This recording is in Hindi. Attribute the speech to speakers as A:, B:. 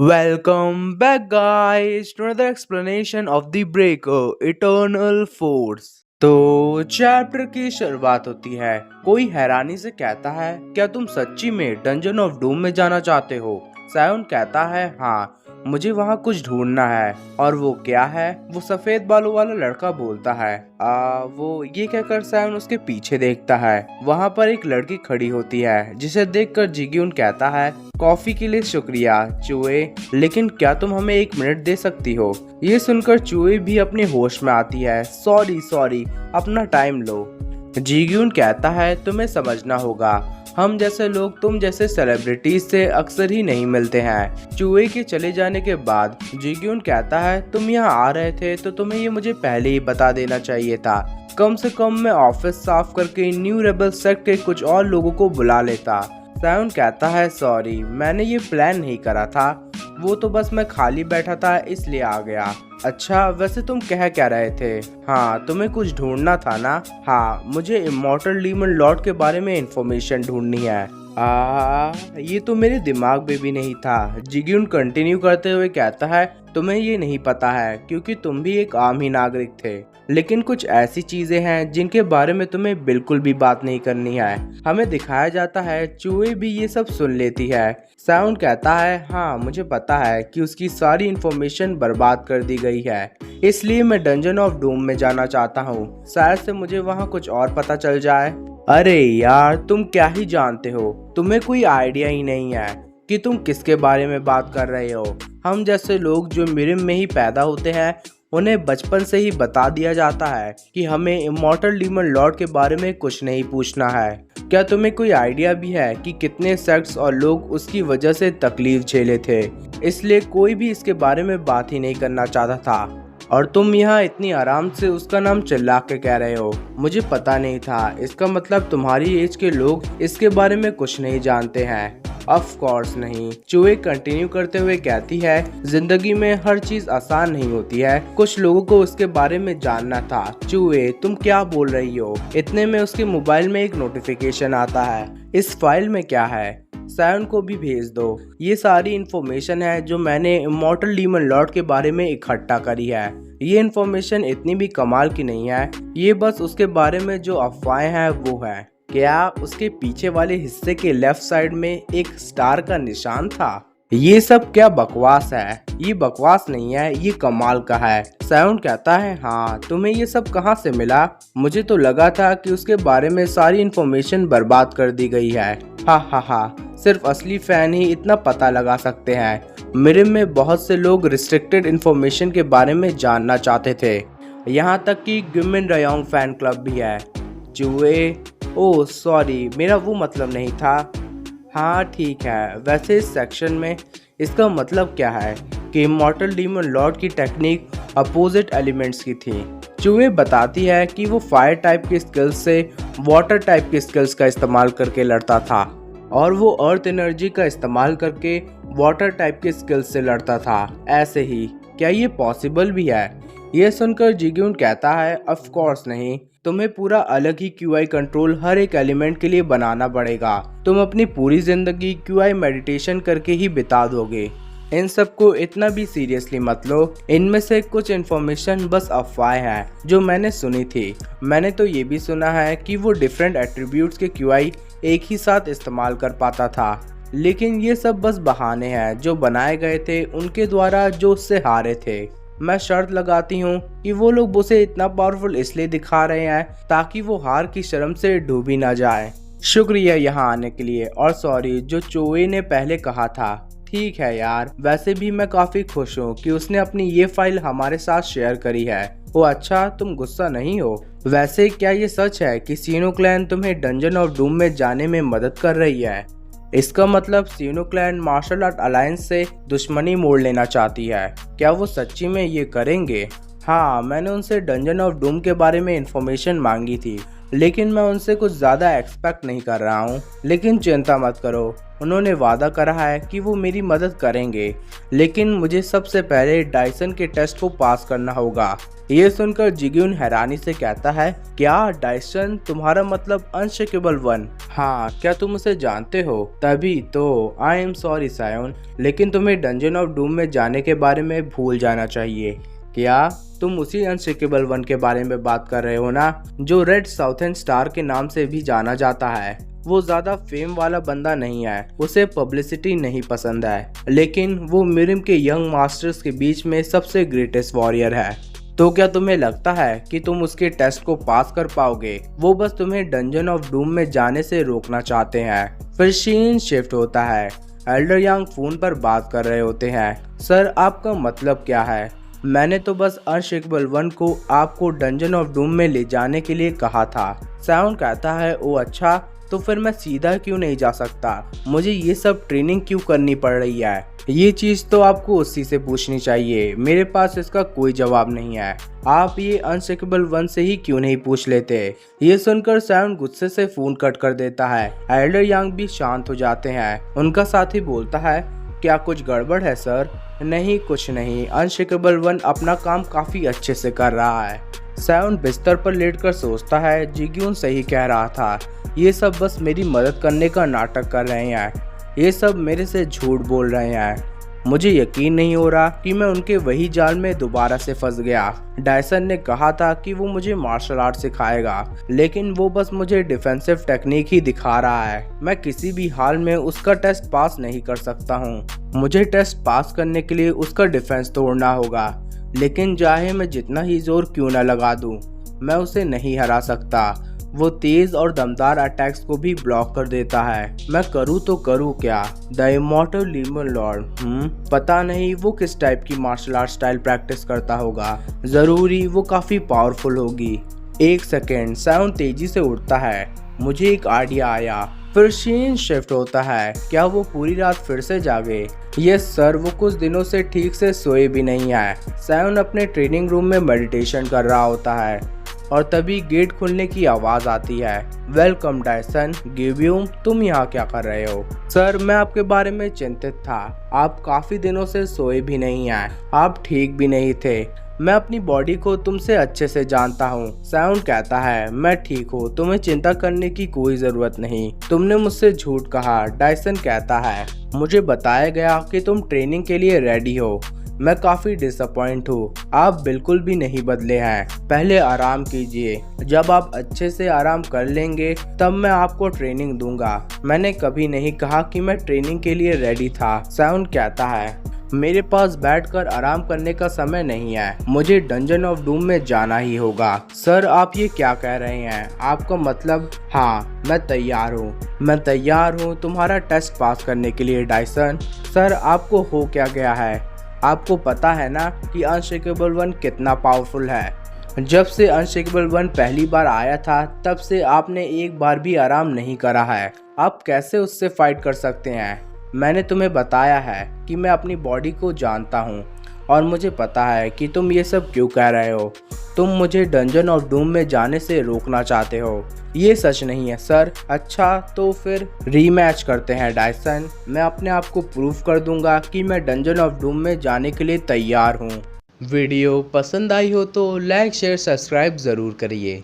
A: Welcome back, guys, to another explanation of the Breaker Eternal Force। तो चैप्टर की शुरुआत होती है। कोई हैरानी से कहता है, क्या तुम सच्ची में डंजन ऑफ डूम में जाना चाहते हो? सायोन कहता है, हाँ, मुझे वहाँ कुछ ढूंढना है। और वो क्या है? वो सफेद बालों वाला लड़का बोलता है। वो ये कहकर सायोन उसके पीछे देखता है। वहाँ पर एक लड़की खड़ी होती है, जिसे देखकर जिग्यून कहता है, कॉफी के लिए शुक्रिया चूहे, लेकिन क्या तुम हमें 1 मिनट दे सकती हो? ये सुनकर चूहे भी अपने होश में आती है। सॉरी सॉरी, अपना टाइम लो। जीग्यून कहता है, तुम्हें समझना होगा, हम जैसे लोग तुम जैसे सेलिब्रिटीज से अक्सर ही नहीं मिलते हैं। चूहे के चले जाने के बाद जीग्यून कहता है, तुम यहाँ आ रहे थे तो तुम्हें ये मुझे पहले ही बता देना चाहिए था। कम से कम मैं ऑफिस साफ करके न्यू रेबल सेक्ट के कुछ और लोगों को बुला लेता। सायोन कहता है, सॉरी, मैंने ये प्लान नहीं करा था, वो तो बस मैं खाली बैठा था इसलिए आ गया। अच्छा, वैसे तुम कह क्या रहे थे? हाँ, तुम्हें कुछ ढूंढना था ना? हाँ, मुझे इमॉर्टल डीमन लॉर्ड के बारे में इंफॉर्मेशन ढूंढनी है। ये तो मेरे दिमाग में भी नहीं था। जिग्यून कंटिन्यू करते हुए कहता है, तुम्हें ये नहीं पता है क्योंकि तुम भी एक आम ही नागरिक थे, लेकिन कुछ ऐसी चीजें हैं जिनके बारे में तुम्हें बिल्कुल भी बात नहीं करनी है। हमें दिखाया जाता है चूहे भी ये सब सुन लेती है। साउंड कहता है, हाँ, मुझे पता है कि उसकी सारी इन्फॉर्मेशन बर्बाद कर दी गई है, इसलिए मैं डंजन ऑफ डूम में जाना चाहता हूँ। शायद से मुझे वहाँ कुछ और पता चल जाए। अरे यार, तुम क्या ही जानते हो? तुम्हें कोई आइडिया ही नहीं है कि तुम किसके बारे में बात कर रहे हो। हम जैसे लोग जो मिरिम में ही पैदा होते हैं, उन्हें बचपन से ही बता दिया जाता है कि हमें इमॉर्टल डीमन लॉर्ड के बारे में कुछ नहीं पूछना है। क्या तुम्हें कोई आइडिया भी है कि कितने सेक्ट्स और लोग उसकी वजह से तकलीफ झेले थे? इसलिए कोई भी इसके बारे में बात ही नहीं करना चाहता था, और तुम यहाँ इतनी आराम से उसका नाम चिल्ला के कह रहे हो। मुझे पता नहीं था, इसका मतलब तुम्हारी एज के लोग इसके बारे में कुछ नहीं जानते हैं। ऑफ कोर्स नहीं, चूहे कंटिन्यू करते हुए कहती है, जिंदगी में हर चीज आसान नहीं होती है, कुछ लोगों को उसके बारे में जानना था। चूहे, तुम क्या बोल रही हो? इतने में उसके मोबाइल में एक नोटिफिकेशन आता है। इस फाइल में क्या है? सायोन को भी भेज दो। ये सारी इन्फॉर्मेशन है जो मैंने इमॉर्टल डीमन लॉर्ड के बारे में इकट्ठा करी है। ये इन्फॉर्मेशन इतनी भी कमाल की नहीं है, ये बस उसके बारे में जो अफवाहें हैं वो है। क्या उसके पीछे वाले हिस्से के लेफ्ट साइड में एक स्टार का निशान था? ये सब क्या बकवास है? ये बकवास नहीं है, ये कमाल का है। सायोन कहता है, हाँ, तुम्हें ये सब कहाँ से मिला? मुझे तो लगा था कि उसके बारे में सारी इन्फॉर्मेशन बर्बाद कर दी गई है। हा हा हा, सिर्फ असली फैन ही इतना पता लगा सकते हैं। मिरिम में बहुत से लोग रिस्ट्रिक्टेड इन्फॉर्मेशन के बारे में जानना चाहते थे, यहाँ तक कि गिमिन रयोंग फैन क्लब भी है। चूहे, ओह सॉरी, मेरा वो मतलब नहीं था। हाँ ठीक है, वैसे इस सेक्शन में इसका मतलब क्या है कि इमॉर्टल डीमन लॉर्ड की टेक्निक अपोजिट एलिमेंट्स की थी। चूहे बताती है कि वो फायर टाइप के स्किल्स से वाटर टाइप के स्किल्स का इस्तेमाल करके लड़ता था, और वो अर्थ एनर्जी का इस्तेमाल करके वाटर टाइप के स्किल्स से लड़ता था। ऐसे ही क्या ये पॉसिबल भी है? ये सुनकर जिग्यून कहता है, ऑफ कोर्स नहीं, तुम्हें पूरा अलग ही क्यूआई कंट्रोल हर एक एलिमेंट के लिए बनाना पड़ेगा। तुम अपनी पूरी जिंदगी क्यूआई मेडिटेशन करके ही बिता दोगे। इन सबको इतना भी सीरियसली मत लो, इनमें से कुछ इन्फॉर्मेशन बस अफवाहें हैं जो मैंने सुनी थी। मैंने तो ये भी सुना है कि वो डिफरेंट एट्रीब्यूट्स के क्यूआई एक ही साथ इस्तेमाल कर पाता था, लेकिन ये सब बस बहाने हैं जो बनाए गए थे उनके द्वारा जो उससे हारे थे। मैं शर्त लगाती हूँ कि वो लोग उसे इतना पावरफुल इसलिए दिखा रहे हैं ताकि वो हार की शर्म से डूबी ना जाए। शुक्रिया यहाँ आने के लिए, और सॉरी जो चोए ने पहले कहा था। ठीक है यार, वैसे भी मैं काफी खुश हूँ कि उसने अपनी ये फाइल हमारे साथ शेयर करी है। ओ अच्छा, तुम गुस्सा नहीं हो? वैसे क्या ये सच है कि सीनो क्लैन तुम्हें डंजन ऑफ डूम में जाने में मदद कर रही है? इसका मतलब सीनो क्लैन मार्शल आर्ट अलायंस से दुश्मनी मोड़ लेना चाहती है। क्या वो सच्ची में ये करेंगे? हाँ, मैंने उनसे डंजन ऑफ डूम के बारे में इंफॉर्मेशन मांगी थी, लेकिन मैं उनसे कुछ ज़्यादा एक्सपेक्ट नहीं कर रहा हूँ। लेकिन चिंता मत करो, उन्होंने वादा करा है कि वो मेरी मदद करेंगे, लेकिन मुझे सबसे पहले डायसन के टेस्ट को पास करना होगा। ये सुनकर जिग्यून हैरानी से कहता है, क्या डायसन, तुम्हारा मतलब अनशेकेबल वन? हाँ, क्या तुम उसे जानते हो? तभी तो आई एम सॉरी सायोन, लेकिन तुम्हें डंजन ऑफ डूम में जाने के बारे में भूल जाना चाहिए। क्या तुम उसी अनशेकेबल वन के बारे में बात कर रहे हो ना, जो रेड साउथर्न स्टार के नाम से भी जाना जाता है? वो ज्यादा फेम वाला बंदा नहीं है, उसे पब्लिसिटी नहीं पसंद है, लेकिन वो मिरिम के यंग मास्टर्स के बीच में सबसे ग्रेटेस्ट वॉरियर है। तो क्या तुम्हें लगता है कि तुम उसके टेस्ट को पास कर पाओगे? वो बस तुम्हें डंजन ऑफ डूम में जाने से रोकना चाहते हैं। फिर सीन शिफ्ट होता है। एल्डर यांग फोन पर बात कर रहे होते हैं। सर, आपका मतलब क्या है? मैंने तो बस अनशेकेबल वन को आपको डंजन ऑफ डूम में ले जाने के लिए कहा था। साउंड कहता है, ओ अच्छा, तो फिर मैं सीधा क्यों नहीं जा सकता? मुझे ये सब ट्रेनिंग क्यों करनी पड़ रही है? ये चीज तो आपको उसी से पूछनी चाहिए, मेरे पास इसका कोई जवाब नहीं है। आप ये अनशेकेबल वन से ही क्यों नहीं पूछ लेते? ये सुनकर साउंड गुस्से से फोन कट कर देता है। एल्डर यांग भी शांत हो जाते हैं। उनका साथी बोलता है, क्या कुछ गड़बड़ है सर? नहीं, कुछ नहीं, अनशेकेबल वन अपना काम काफी अच्छे से कर रहा है। साउंड बिस्तर पर लेटकर सोचता है, जिग्यून सही कह रहा था, ये सब बस मेरी मदद करने का नाटक कर रहे हैं, ये सब मेरे से झूठ बोल रहे हैं। मुझे यकीन नहीं हो रहा कि मैं उनके वही जाल में दोबारा से फंस गया। डायसन ने कहा था कि वो मुझे मार्शल आर्ट सिखाएगा, लेकिन वो बस मुझे डिफेंसिव टेक्निक ही दिखा रहा है। मैं किसी भी हाल में उसका टेस्ट पास नहीं कर सकता हूँ। मुझे टेस्ट पास करने के लिए उसका डिफेंस तोड़ना होगा, लेकिन चाहे मैं जितना ही जोर क्यों न लगा दूं, मैं उसे नहीं हरा सकता। वो तेज और दमदार अटैक्स को भी ब्लॉक कर देता है। मैं करूँ तो करूँ क्या? द इमॉर्टल लीमन लॉर्ड, पता नहीं वो किस टाइप की मार्शल आर्ट स्टाइल प्रैक्टिस करता होगा। जरूरी वो काफी पावरफुल होगी। एक सेकेंड, साउंड तेजी से उठता है। मुझे एक आइडिया आया। फिर सीन शिफ्ट होता है। क्या वो पूरी रात फिर से जागे? यस सर, वो कुछ दिनों से ठीक से सोए भी नहीं है। साउंड अपने ट्रेनिंग रूम में मेडिटेशन कर रहा होता है और तभी गेट खुलने की आवाज आती है। वेलकम डायसन, गिब्यूम, तुम यहाँ क्या कर रहे हो? सर, मैं आपके बारे में चिंतित था। आप काफी दिनों से सोए भी नहीं हैं, आप ठीक भी नहीं थे। मैं अपनी बॉडी को तुमसे अच्छे से जानता हूँ। साउंड कहता है, मैं ठीक हूँ, तुम्हें चिंता करने की कोई जरूरत नहीं। तुमने मुझसे झूठ कहा। डायसन कहता है, मुझे बताया गया कि तुम ट्रेनिंग के लिए रेडी हो। मैं काफी डिसअपॉइंट हूँ, आप बिल्कुल भी नहीं बदले हैं। पहले आराम कीजिए, जब आप अच्छे से आराम कर लेंगे तब मैं आपको ट्रेनिंग दूंगा। मैंने कभी नहीं कहा कि मैं ट्रेनिंग के लिए रेडी था। साउंड कहता है, मेरे पास बैठकर आराम करने का समय नहीं है, मुझे डंजन ऑफ डूम में जाना ही होगा। सर, आप ये क्या कह रहे हैं? आपका मतलब? हाँ, मैं तैयार हूँ, मैं तैयार हूँ तुम्हारा टेस्ट पास करने के लिए डायसन। सर, आपको हो क्या गया है? आपको पता है ना कि अनशेकेबल वन कितना पावरफुल है। जब से अनशेकेबल वन पहली बार आया था तब से आपने एक बार भी आराम नहीं करा है। आप कैसे उससे फाइट कर सकते हैं? मैंने तुम्हें बताया है कि मैं अपनी बॉडी को जानता हूँ और मुझे पता है कि तुम ये सब क्यों कह रहे हो। तुम मुझे डंजन ऑफ डूम में जाने से रोकना चाहते हो। ये सच नहीं है सर। अच्छा, तो फिर रीमैच करते हैं डायसन। मैं अपने आप को प्रूव कर दूंगा कि मैं डंजन ऑफ डूम में जाने के लिए तैयार हूँ। वीडियो पसंद आई हो तो लाइक शेयर सब्सक्राइब ज़रूर करिए।